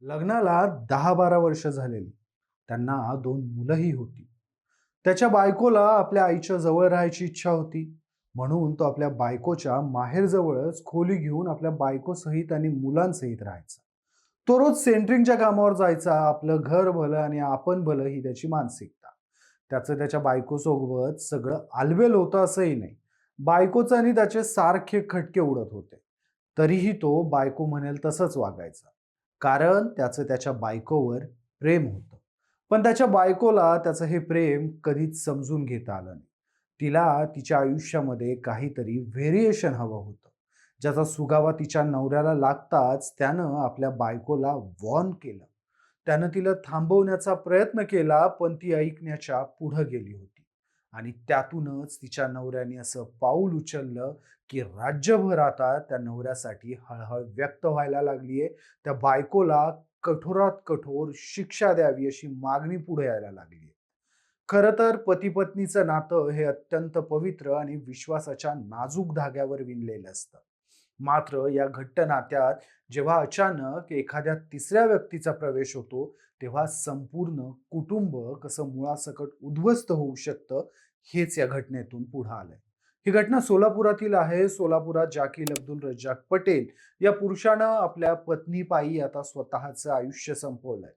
लग्नाला 10-12 वर्ष झालेली. त्यांना 2 मुलंही होती. त्याच्या बायकोला आपल्या आईच्या जवळ राहायची इच्छा होती. म्हणून तो आपल्या बायकोच्या माहेरजवळच खोली घेऊन आपल्या बायकोसहित आणि मुलांसहित राहायचा. तो रोज सेंटरिंगच्या कामावर जायचा. आपलं घर भलं आणि आपण भलं ही त्याची मानसिकता. त्याचं त्याच्या बायकोसोबत सगळं आलबेल होतं असंही नाही. बायकोचं आणि त्याचे सारखे खटके उडत होते. तरीही तो बायको म्हणेल तसंच वागायचा. कारण त्याचं त्याच्या बायकोवर प्रेम होतं. पण त्याच्या बायकोला त्याचं हे प्रेम कधीच समजून घेता आलं नाही. तिला तिच्या आयुष्यामध्ये काहीतरी व्हेरिएशन हवं होतं. ज्याचा सुगावा तिच्या नवऱ्याला लागताच त्यानं आपल्या बायकोला वॉर्न केलं. त्यानं तिला थांबवण्याचा प्रयत्न केला, पण ती ऐकण्याच्या पुढं गेली होती. आणि त्यातूनच तिच्या नवऱ्याने असं पाऊल उचललं, की राज्यभर आता त्या नवऱ्यासाठी हळहळ व्यक्त व्हायला लागलीये. त्या बायकोला कठोरात कठोर शिक्षा द्यावी अशी मागणी पुढे यायला लागली. खरं तर पती-पत्नीचं नातं हे अत्यंत पवित्र आणि विश्वासाच्या नाजूक धाग्यावर विणलेलं असतं. मात्र या घट्ट नात्यात जेव्हा अचानक एखाद्या तिसऱ्या व्यक्तीचा प्रवेश होतो, तेव्हा संपूर्ण कुटुंब कसं मुळासकट उद्ध्वस्त होऊ शकतं, हेच या घटनेतून पुढे आलंय. ही घटना सोलापुरातील आहे. सोलापुरात जाकीर अब्दुल रज्जाक पटेल या पुरुषानं आपल्या पत्नीपायी आता स्वतःचं आयुष्य संपवलंय.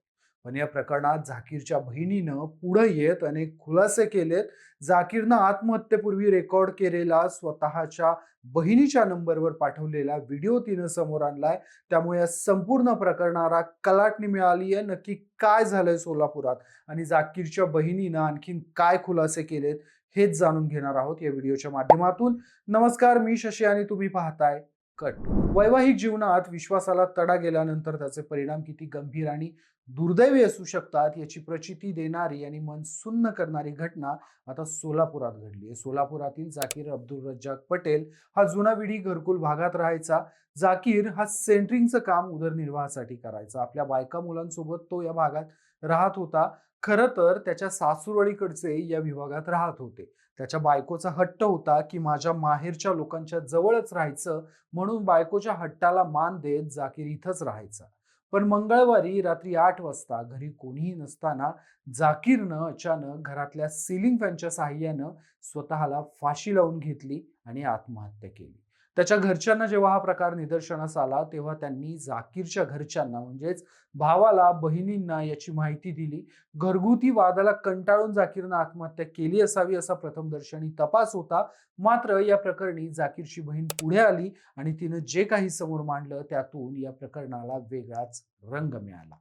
पण या प्रकरणात झाकीरच्या बहिणीनं पुढे येत अनेक खुलासे केलेत. झाकीरनं आत्महत्येपूर्वी रेकॉर्ड केलेला स्वतःच्या बहिणीच्या नंबरवर पाठवलेला व्हिडिओ तिनं समोर आणलाय. त्यामुळे या संपूर्ण प्रकरणाला कलाटणी मिळाली आहे. नक्की काय झालंय सोलापुरात आणि झाकीरच्या बहिणीनं आणखीन काय खुलासे केलेत हेच जाणून घेणार आहोत या व्हिडिओच्या माध्यमातून. नमस्कार, मी शशी आणि तुम्ही पाहताय कट. वैवाहिक जीवनात विश्वासाला तडा गेल्यानंतर त्याचे परिणाम किती गंभीर आणि दुर्दैवी असू शकतात याची प्रचिती देणारी आणि मन सुन्न करणारी घटना आता सोलापुरात घडली आहे. सोलापुरातील जाकीर अब्दुल रज्जाक पटेल हा जुना विडी घरकुल भागात राहायचा. जाकीर हा सेंटरिंगचं काम उदरनिर्वाहासाठी करायचा. आपल्या बायका मुलांसोबत तो या भागात राहत होता. खरं तर त्याच्या सासूरवाडीकडचे या विभागात राहत होते. त्याच्या बायकोचा हट्ट होता की माझ्या माहेरच्या लोकांच्या जवळच राहायचं, म्हणून बायकोच्या हट्टाला मान देत जाकीर इथंच राहायचा. पण मंगळवारी रात्री 8 वाजता घरी कोणीही नसताना जाकीरनं अचानक घरातल्या सिलिंग फॅनच्या साहाय्यानं स्वतःला फाशी लावून घेतली आणि आत्महत्या केली. त्याच्या घरच्यांना जेव्हा हा प्रकार निदर्शनास आला, तेव्हा त्यांनी जाकीरच्या घरच्यांना म्हणजेच भावाला, बहिणींना याची माहिती दिली. घरगुती वादाला कंटाळून जाकीरनं आत्महत्या केली असावी असा प्रथमदर्शनी तपास होता. मात्र या प्रकरणी जाकीरची बहीण पुढे आली आणि तिनं जे काही समोर मांडलं त्यातून या प्रकरणाला वेगळाच रंग मिळाला.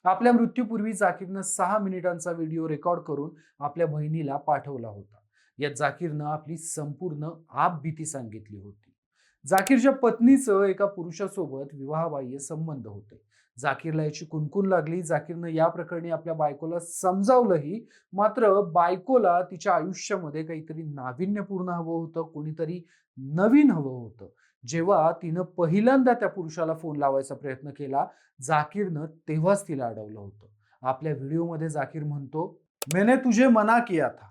आपल्या मृत्यूपूर्वी जाकीरनं 6 मिनिटांचा व्हिडिओ रेकॉर्ड करून आपल्या बहिणीला पाठवला होता. यात जाकीरनं आपली संपूर्ण आपबीती सांगितली होती. जाकीरच्या पत्नीचं एका पुरुषासोबत विवाहबाह्य संबंध होते. जाकीरला याची कुणकुण लागली. जाकीरनं या प्रकरणी आपल्या बायकोला समजावलंही. मात्र बायकोला तिच्या आयुष्यामध्ये काहीतरी नाविन्यपूर्ण हवं होतं, कोणीतरी नवीन हवं होतं. जेव्हा तिनं पहिल्यांदा त्या पुरुषाला फोन लावायचा प्रयत्न केला, जाकीरनं तेव्हाच तिला अडवलं होतं. आपल्या व्हिडिओमध्ये जाकीर म्हणतो, मैंने तुझे मना किया था.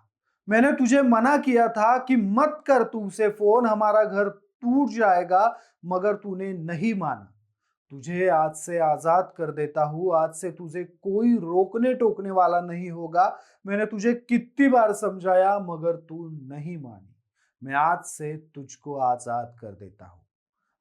मैंने तुझे मना किया था कि मत कर तू उसे फोन, हमारा घर टूट जाएगा, मगर तूने नहीं माना. तुझे आज से आजाद कर देता हूं, आज से तुझे कोई रोकने टोकने वाला नहीं होगा. मैंने तुझे कितनी बार समझाया मगर तू नहीं मानी. मैं आज से तुझको आजाद कर देता हूं.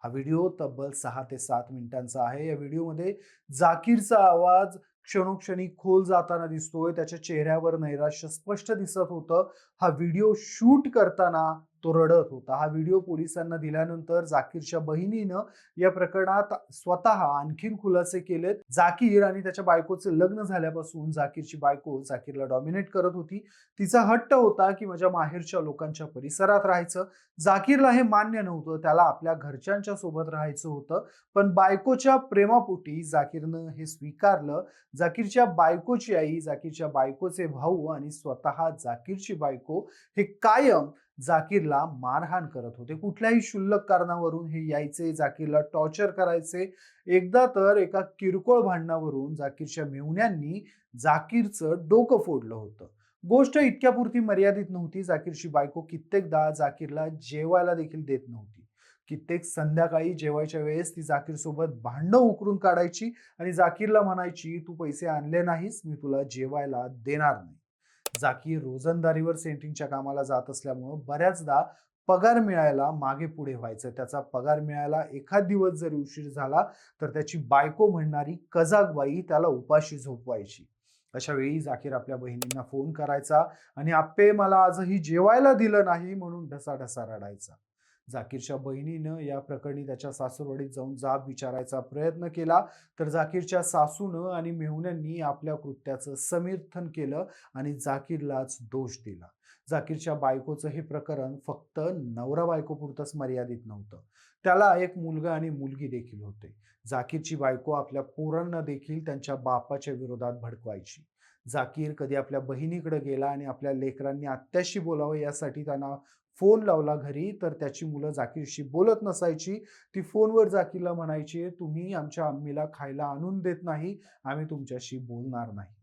हा व्हिडिओ तब्बल 6 ते 7 मिनिटांचा आहे. या व्हिडिओमध्ये जाकीरचा आवाज क्षणोक्षणी खोल जाताना दिसतोय. त्याच्या चेहऱ्यावर नैराश्य स्पष्ट दिसत होतं. हा व्हिडिओ शूट करताना तो रडत होता. हा व्हिडिओ पोलिसांना दिल्यानंतर जाकीरच्या बहिणीनं या प्रकरणात स्वतः आणखीन खुलासे केलेत. जाकीर आणि त्याच्या बायकोचं लग्न झाल्यापासून जाकीरची बायको जाकीरला डॉमिनेट करत होती. तिचा हट्ट होता की माझ्या माहेरच्या लोकांच्या परिसरात राहायचं. जाकीरला हे मान्य नव्हतं. त्याला आपल्या घरच्यांच्या सोबत राहायचं होतं. पण बायकोच्या प्रेमापोटी जाकीरनं हे स्वीकारलं. जाकीरच्या बायकोची आई, जाकीरच्या बायकोचे भाऊ आणि स्वतः जाकीरची बायको हे कायम जाकीरला मारहाण करत होते. कुठल्याही क्षुल्लक कारणावरून हे यायचे, जाकीरला टॉर्चर करायचे. एकदा तर एका किरकोळ भांडणावरून जाकीरच्या मेहुण्यांनी जाकीरचं डोकं फोडलं होतं. गोष्ट इतक्यापुरती मर्यादित नव्हती. जाकीरची बायको कित्येकदा जाकीरला जेवायला देखील देत नव्हती. कित्येक संध्याकाळी जेवायच्या वेळेस ती जाकीर सोबत भांडणं उकरून काढायची आणि जाकीरला म्हणायची, "तू पैसे आणले नाहीस, मी तुला जेवायला देणार नाही." जाकीर रोजंदारीवर सेंट्रिंगच्या कामाला जात असल्यामुळं बऱ्याचदा पगार मिळायला मागे पुढे व्हायचं. त्याचा पगार मिळायला एखाद दिवस जरी उशीर झाला, तर त्याची बायको म्हणणारी कजागबाई त्याला उपाशी झोपवायची. अशा वेळी जाकीर आपल्या बहिणींना फोन करायचा आणि "आप्पे, मला आजही जेवायला दिलं नाही" म्हणून ढसाढसा रडायचा. जाकीरच्या बहिणीनं या प्रकरणी त्याच्या सासूरवाडीत जाऊन जाब विचारायचा प्रयत्न केला, तर जाकीरच्या सासूनं आणि मेहुण्यांनी आपल्या कृत्याचं समर्थन केलं आणि जाकीरलाच दोष दिला. जाकीरच्या बायकोचं हे प्रकरण फक्त नवरा बायकोपुरतंच मर्यादित नव्हतं. त्याला एक मुलगा आणि मुलगी देखील होते. जाकीरची बायको आपल्या पोरांना देखील त्यांच्या बापाच्या विरोधात भडकवायची. जाकीर कधी आपल्या बहिणीकडे गेला आणि आपल्या लेकरांनी आत्याशी बोलावं यासाठी त्यांना फोन लावला घरी, तर त्याची मुलं जाकीरशी बोलत नसायची. ती फोनवर जाकीरला म्हणायची, "तुम्ही आमच्या अम्मीला खायला आणून देत नाही, आम्ही तुमच्याशी बोलणार नाही."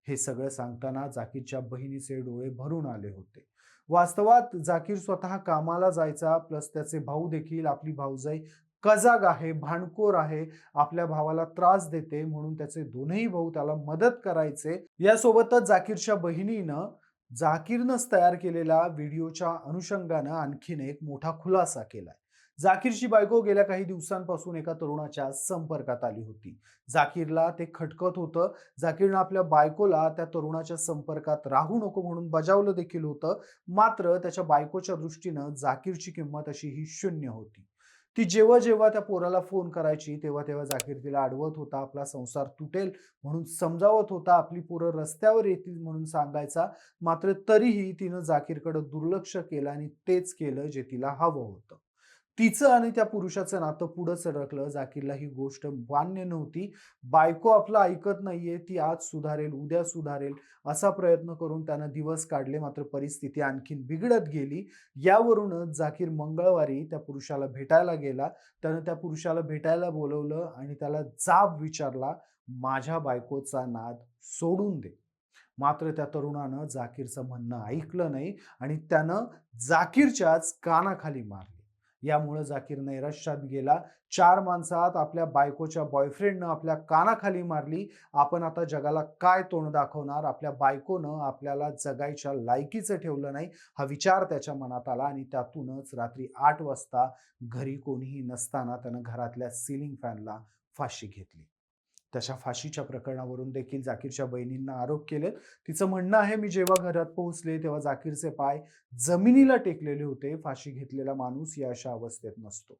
हे सगळं सांगताना जाकीरच्या बहिणीचे डोळे भरून आले होते. वास्तवात जाकीर स्वतः कामाला जायचा, प्लस त्याचे भाऊ देखील, आपली भाऊजाई कजाग आहे, भांडखोर आहे, आपल्या भावाला त्रास देते म्हणून त्याचे दोनही भाऊ त्याला मदत करायचे. यासोबतच जाकीरच्या बहिणीनं जाकीरनंच तयार केलेल्या व्हिडिओच्या अनुषंगानं आणखीन एक मोठा खुलासा केलाय. जाकीरची बायको गेल्या काही दिवसांपासून एका तरुणाच्या संपर्कात आली होती. जाकीरला ते खटकत होतं. जाकीरनं आपल्या बायकोला त्या तरुणाच्या संपर्कात राहू नको म्हणून बजावलं देखील होतं. मात्र त्याच्या बायकोच्या दृष्टीनं जाकीरची किंमत अशी ही शून्य होती. ती जेव्हा जेव्हा त्या पोराला फोन करायची, तेव्हा तेव्हा जाकीर तिला अडवत होता, आपला संसार तुटेल म्हणून समजावत होता, आपली पोरं रस्त्यावर येतील म्हणून सांगायचा. मात्र तरीही तिनं जाकीरकडे दुर्लक्ष केलं आणि तेच केलं जे तिला हवं होतं. तिचं आणि त्या पुरुषाचं नातं पुढं सरकलं. जाकीरला ही गोष्ट मान्य नव्हती. बायको आपलं ऐकत नाहीये, ती आज सुधारेल, उद्या सुधारेल असा प्रयत्न करून त्यानं दिवस काढले. मात्र परिस्थिती आणखीन बिघडत गेली. यावरूनच जाकीर मंगळवारी त्या पुरुषाला भेटायला गेला. त्यानं त्या पुरुषाला भेटायला बोलवलं आणि त्याला जाब विचारला, "माझ्या बायकोचा नाद सोडून दे." मात्र त्या तरुणानं जाकीरचं म्हणणं ऐकलं नाही आणि त्यानं जाकीरच्याच कानाखाली मारली. यामुळे जाकीर नैराश्यात गेला. 4 माणसात आपल्या बायकोच्या बॉयफ्रेंडनं आपल्या कानाखाली मारली. आपण आता जगाला काय तोंड दाखवणार? आपल्या बायकोनं आपल्याला जगायच्या लायकीचं ठेवलं नाही, हा विचार त्याच्या मनात आला आणि त्यातूनच रात्री 8 वाजता घरी कोणीही नसताना त्यानं घरातल्या सीलिंग फॅनला फाशी घेतली. त्याच्या फाशीच्या प्रकरणावरून देखील जाकीरच्या बहिणींना आरोप केलेत. तिचं म्हणणं आहे, "मी जेव्हा घरात पोहोचले तेव्हा जाकीरचे पाय जमिनीला टेकलेले होते. फाशी घेतलेला माणूस या अशा अवस्थेत नसतो."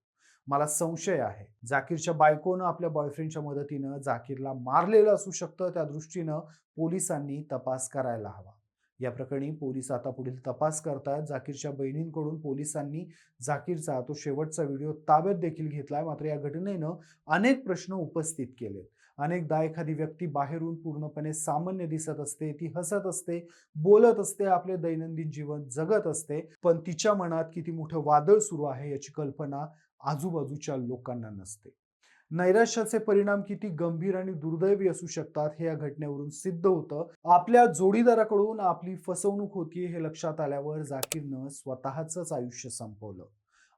मला संशय आहे, जाकीरच्या बायकोनं आपल्या बॉयफ्रेंडच्या मदतीनं जाकीरला मारलेलं असू शकतं. त्या दृष्टीनं पोलिसांनी तपास करायला हवा. या प्रकरणी पोलीस आता पुढील तपास करतायत. जाकीरच्या बहिणींकडून पोलिसांनी जाकीरचा तो शेवटचा व्हिडिओ ताब्यात देखील घेतलाय. मात्र या घटनेनं अनेक प्रश्न उपस्थित केलेत. अनेकदा एखादी व्यक्ती बाहेरून पूर्णपणे सामान्य दिसत असते, ती हसत असते, बोलत असते, आपले दैनंदिन जीवन जगत असते, पण तिच्या मनात किती मोठं वादळ सुरू आहे याची कल्पना आजूबाजूच्या लोकांना नसते. नैराश्याचे परिणाम किती गंभीर आणि दुर्दैवी असू शकतात हे या घटनेवरून सिद्ध होतं. आपल्या जोडीदाराकडून आपली फसवणूक होतीये हे लक्षात आल्यावर जाकीरनं स्वतःचंच आयुष्य संपवलं.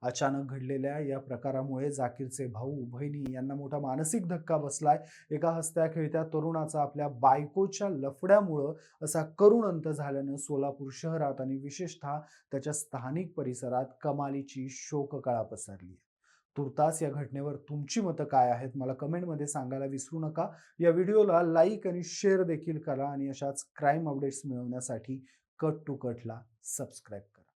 अचानक घडलेल्या या प्रकारामुळे जाकीरचे भाऊ बहिणी यांना मोठा मानसिक धक्का बसलाय. एका हसत्या खेळत्या तरुणाचा आपल्या बायकोच्या लफड्यामुळं असा करुण अंत झाल्यानं सोलापूर शहरात आणि विशेषतः त्याच्या स्थानिक परिसरात कमालीची शोककळा पसरली. तुर्तास या घटनेवर तुमची मतं काय आहेत मला कमेंटमध्ये सांगायला विसरू नका. या व्हिडिओला लाईक आणि शेअर देखील करा आणि अशाच क्राईम अपडेट्स मिळवण्यासाठी कट टू कटला सबस्क्राईब करा.